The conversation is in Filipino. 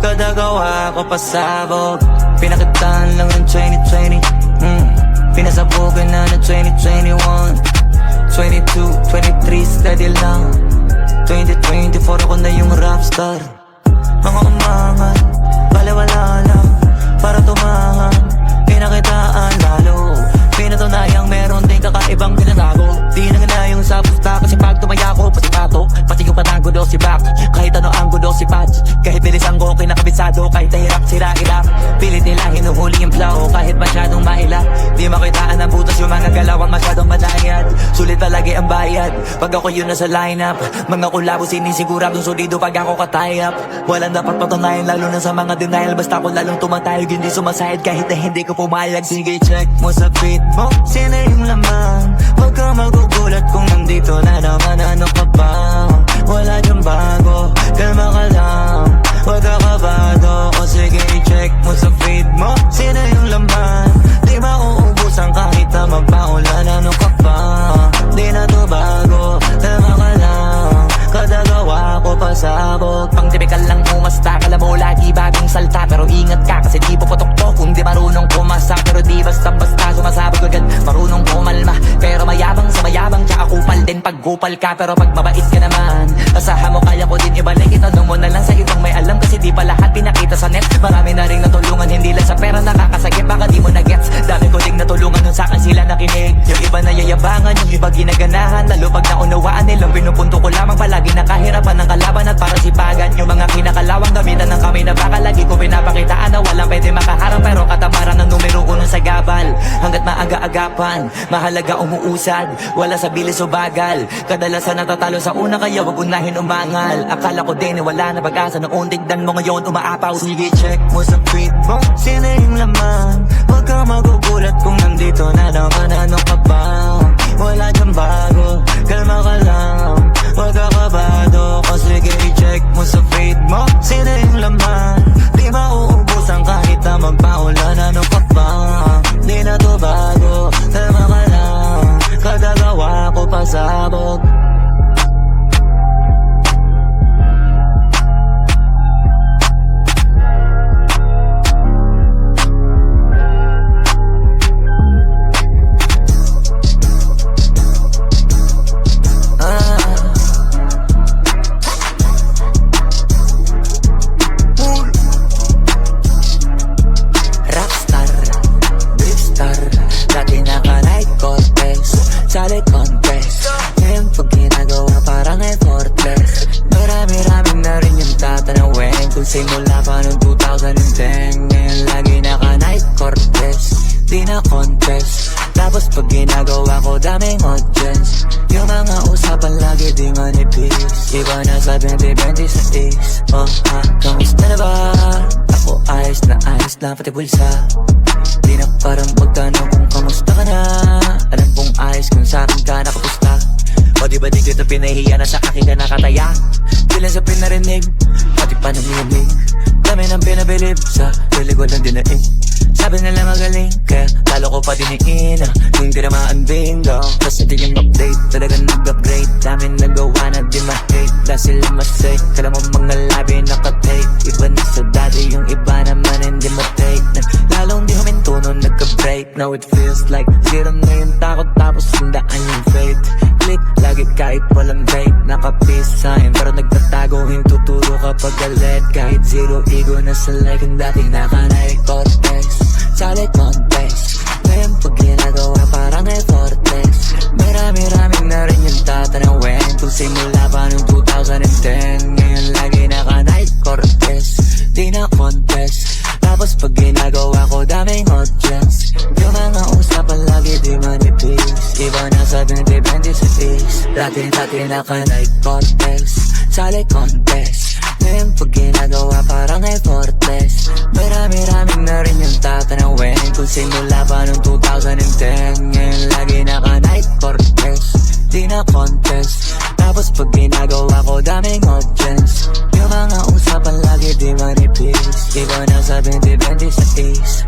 kada gawa ko pasabog. Pinakitaan lang ng 2020, pinasabugan na ng 2021, 22, 23 steady lang. 2024 ako na yung rockstar. Mga umangat, baliwala lang para tumahan. Pinakitaan lalo, pinatunayang meron din kakaibang tinatago. Di na nga yung sa pusta kasi pag tumaya ko pati pato, pati yung patangulo si back. Kahit ano ang gulo si patch, kahit bilisan ko kinakabisado, kahit nahirap sira ilang. Pilit nila hinuhuli yung flow kahit masyadong maila. Di makitaan ang butas yung mga galawang masyadong madayad. Sulit palagi ang bayad pag ako yun nasa lineup. Mga kulabo sinisiguradong solido pag ako katayap. Walang dapat patunayan lalo na sa mga denial. Basta ako lalong tumatayog hindi sumasayad kahit na hindi ko pumayag. Sige check mo sa feed mo, sino yung laman. Huwag kang magugulat kung nandito na naman. Ano ka ba? Wala dyan bago, kalma ka lang, huwag ka kabado. O sige check mo sa feed mo, sino yung laman. Di ba uubusan kahit na magpaulan. Ano ka ba? Di na to bago, kalma ka lang, kada gawa ko pasabog. Pang tipikal lang umasta, kala mo lagi bagong salta. Pero ingat ka kasi di puputok to kung di marunong kumasa. Pero di basta-basta sumasabog agad, marunong kumalma. Pero mayabang sa mayabang, tsaka kupal din pag kupal ka. Pero pag mabait ka naman, asahan mo kaya ko din ibalik. Itanong mo na lang sa ibang may alam kasi di pa lahat pinakita sa net. Marami na rin natulungan, hindi lang sa pera nakakasakit. Baka di mo na gets, dami ko ding natulungan nun sa'kin sila nakinig. Yung iba na yayabangan, yung iba ginaganahan. Lalo pag naunawaan nilang pinupunto ko lamang. Palagi nakahirapan ng kalaban at para sipagan. Yung mga kinakalawang gamitan ng kami na baka lagi ko pinapakitaan na walang pwede makaharang. Pero katamaran ng numero uno sa gabal. Hanggat maaga-agapan, mahalaga umuusad, wala sa bilis o bagal. Kadalasan natatalo sa una kaya wag unahin umangal. Akala ko din wala na pag-asa noon, tignan mo ngayon umaapaw. Sige check mo sa feed mo, sino yung laman. Huwag kang magugulat kung nandito na naman. Ano ka ba? Wala dyan bago, kalma ka lang, huwag ka kabado. O sige check mo sa feed mo, sino yung laman. Di ba uubusan kahit na magpaulan. Ano ka ba? Di na to bago, kalma ka lang, kada gawa ko pasabog. Sali contest, ngayon pag ginagawa parang effortless. Marami-raming na rin yung tatanawin kung simula pa noong 2010. Ngayon lagi naka-night Cortez, di na contest. Tapos pag ginagawa ko daming audience. Yung mga usapan lagi di manipis. Iba na sa 2026. Oh ha, kamusta na ba? Ako ayos na pati bulsa. Di na parang magtanong kung kamusta ka na. Alam kong ayos kung saan ka nakapusta. O di ba di kita pinahiya na sa akin ka nakataya? Di lang sa pinarinig, pati pa namilig. Dami nang pinabilib sa pilig walang dinaig. Sabi nila magaling, kaya lalo ko pa diniin nung tinamaan bingo. Tapos hindi yung update, talagang nag-upgrade. Dami nagawa na di ma-hate, dahil sila masay. Kala mo mga labi nakatake. Iba na sa dati, yung iba naman hindi ma-take. Lalong di huminto nung nagka-break. Now it feels like zero na yung takot, tapos sundaan yung faith. Click, lagi kahit walang break. Naka-peace sign, pero nagtatago yung tuturo kapag galit. Kahit zero ego na sa like, ang dati naka-night Cortez. Sali contest, ngayon pag ginagawa parang effortless. Marami-raming na rin yung tatanawin kung simula pa noong 2010. Ngayon lagi naka-night Cortez, di na contest. Tapos pag ginagawa ko daming audience. Yung mga usapan lagi di manipis. Iba na sa 2026. Dati naka-night Cortez, sali contest. Ngayon pag ginagawa parang effortless. Marami-raming na rin yung tatanawin kung simula pa noong 2010. Ngayon lagi naka-night Cortez, di na contest. Tapos pag ginagawa ko daming audience. Yung mga usapan lagi di manipis. Iba na sa 2026.